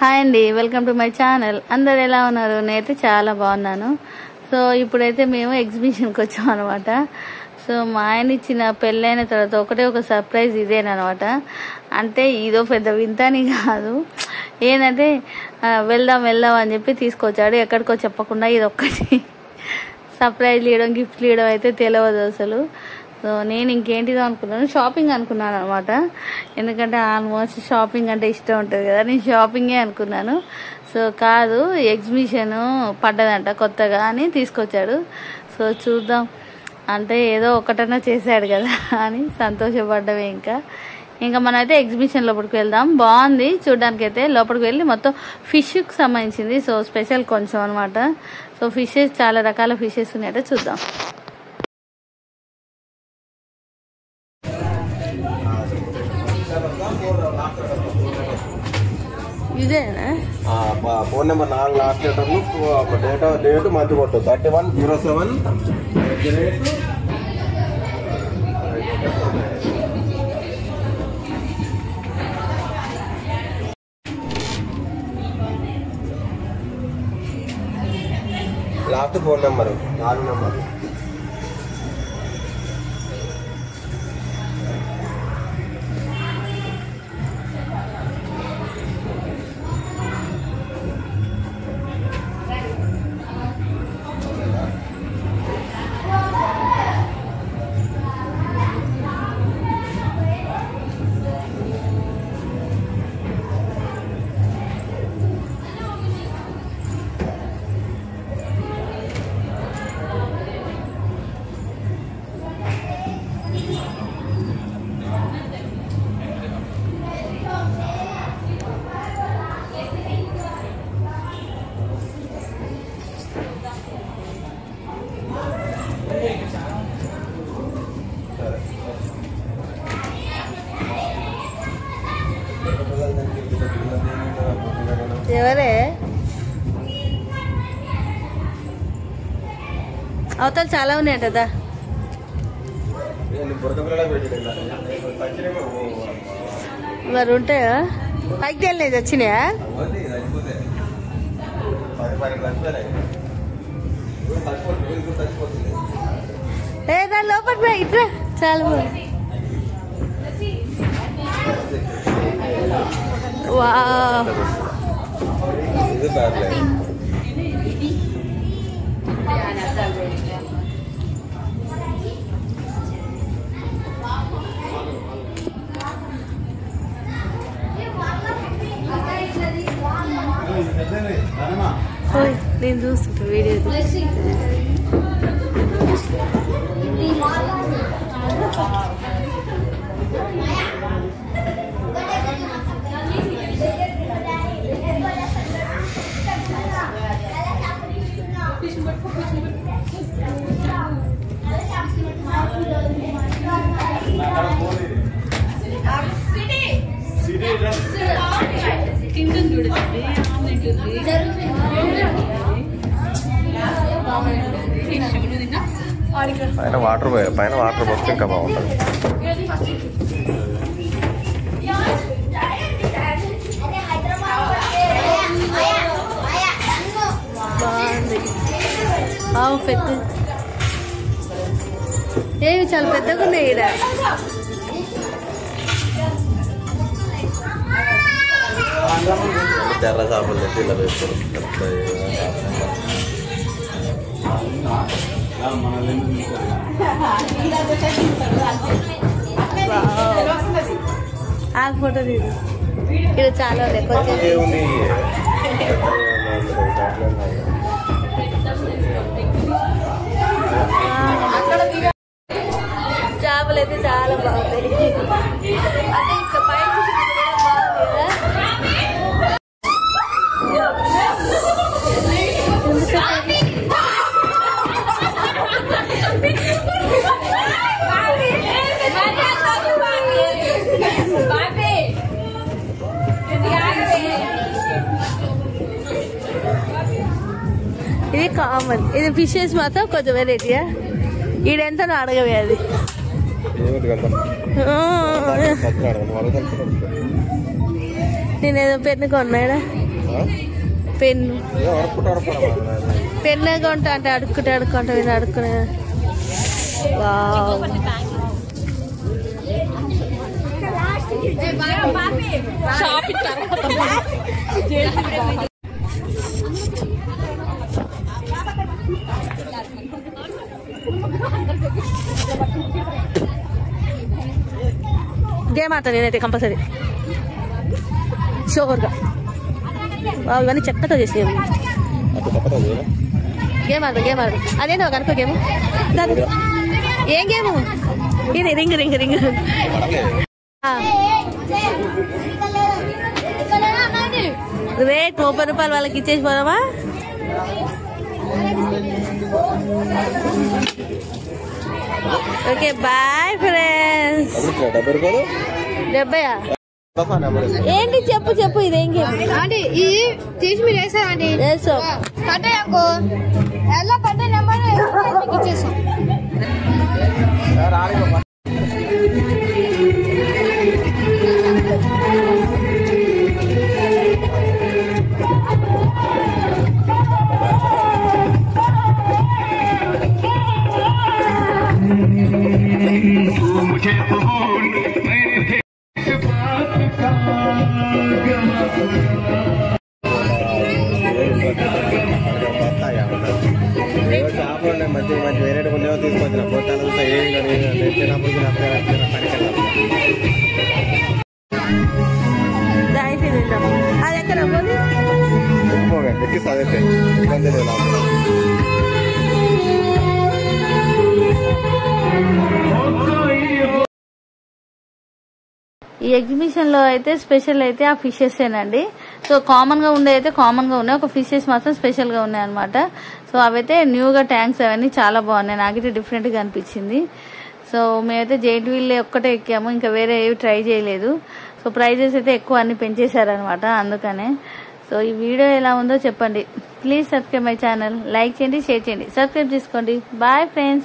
Hi అండి, welcome to my channel. అందరు ఎలా ఉన్నారు? నేనైతే చాలా బాగున్నాను. సో ఇప్పుడైతే మేము ఎగ్జిబిషన్కి వచ్చాం అనమాట. సో మా ఆయన ఇచ్చిన పెళ్ళైన తర్వాత ఒకటే ఒక సర్ప్రైజ్ ఇదేనమాట. అంటే ఇదో పెద్ద వింతని కాదు, ఏంటంటే వెళ్దాం అని చెప్పి తీసుకొచ్చాడు. ఎక్కడికో చెప్పకుండా ఇది ఒక్కటి సర్ప్రైజ్ ఇవ్వడం, గిఫ్ట్లు ఇవ్వడం అయితే తెలియదు అసలు. సో నేను ఇంకేంటిదో అనుకున్నాను, షాపింగ్ అనుకున్నాను అనమాట. ఎందుకంటే ఆల్మోస్ట్ షాపింగ్ అంటే ఇష్టం ఉంటుంది కదా, నేను షాపింగే అనుకున్నాను. సో కాదు, ఎగ్జిబిషన్ పడ్డదంట కొత్తగా అని తీసుకొచ్చాడు. సో చూద్దాం, అంటే ఏదో ఒకటన్నా చేశాడు కదా అని సంతోషపడ్డమే. ఇంకా మనమైతే ఎగ్జిబిషన్ లోపలికి వెళ్దాం. బాగుంది చూడడానికి అయితే. లోపలికి వెళ్ళి మొత్తం ఫిష్కి సంబంధించింది. సో స్పెషల్ కొంచెం అనమాట. సో ఫిషెస్, చాలా రకాల ఫిషెస్ ఉన్నాయట, చూద్దాం. ఇదేనా ఫోన్ నెంబర్ 4 లాస్ట్ లెటర్లు, డేట్ మంత్ కొట్టు 3107. Last phone number 4 number. ఎవరే అవతల చాలా ఉన్నాయి కదా మరి ఉంటాయా? పైకి వెళ్ళలేదు, వచ్చినాయా? లేదా లోపల ఇట్లా చాలా బాగుంది. వావ్, నేను చూస్తుంటా వీడియో. పైన వాటర్ పోస్తే ఇంకా బాగుంటుంది. బాగుంది. పెద్ద ఏమి చాలా పెద్దగా ఉన్నాయి ఈడ. తెల్ల చేపలు తెచ్చి ఇలా వేస్తారు. ఆ ఫోటో తీరు. ఇది చాలా కొంచెం చేపలు అయితే చాలా బాగుంటాయి. అంటే ఇంకా పైన ఇది కామన్. ఇది ఫిషెస్ మాత్రం కొంచెం వెరైటీయా. ఈడెంత అడగవే అది. నేనేదో పెన్ను కొన్నాడా. పెన్ను పెన్ను కొంటా అంటే అడుక్కుంటా ఇది అడుక్కునే. వావ్ గేమ్ ఆడతా నేనైతే కంపల్సరీ షోర్గా. ఇవన్నీ చెక్కతో చేసేవి. గేమ్ ఆడు అదేందో కనుక గేమ్. ఏం గేము ఇది? Ring ring ring. రేట్ 30 రూపాయలు వాళ్ళకి ఇచ్చేసి పోదామా? Okay bye friends. 70 ఏంటి చెప్పు ఇదేం గేమ్? ఆంటీ ఇది తీసి మీరు వేసారు ఆంటీ. వేసాం కట్టాయనుకో ఎలా కట్టే నెంబర్ ఇచ్చేసాం. మంచి మంచి వేరే కొన్ని తీసుకొచ్చిన పోతాలు అది ఎక్కడ ఎక్కిస్తే ఇబ్బంది లేదు. ఈ ఎగ్జిబిషన్ లో అయితే స్పెషల్ అయితే ఆ ఫిషెస్ ఏనండి. సో కామన్ గా ఉండే అయితే కామన్ గా ఉన్నాయి, ఒక ఫిషెస్ మాత్రం స్పెషల్ గా ఉన్నాయి అనమాట. సో అవైతే న్యూగా ట్యాంక్స్ అవన్నీ చాలా బాగున్నాయి, నాకైతే డిఫరెంట్ గా అనిపించింది. సో మేమైతే జైంట్ వీల్ ఒక్కటే ఎక్కాము, ఇంకా వేరే ఏవి ట్రై చేయలేదు. సో ప్రైజెస్ అయితే ఎక్కువ అన్ని పెంచేశారనమాట, అందుకనే. సో ఈ వీడియో ఎలా ఉందో చెప్పండి. Please subscribe my channel, like చేయండి, షేర్ చేయండి, సబ్స్క్రైబ్ చేసుకోండి. Bye friends.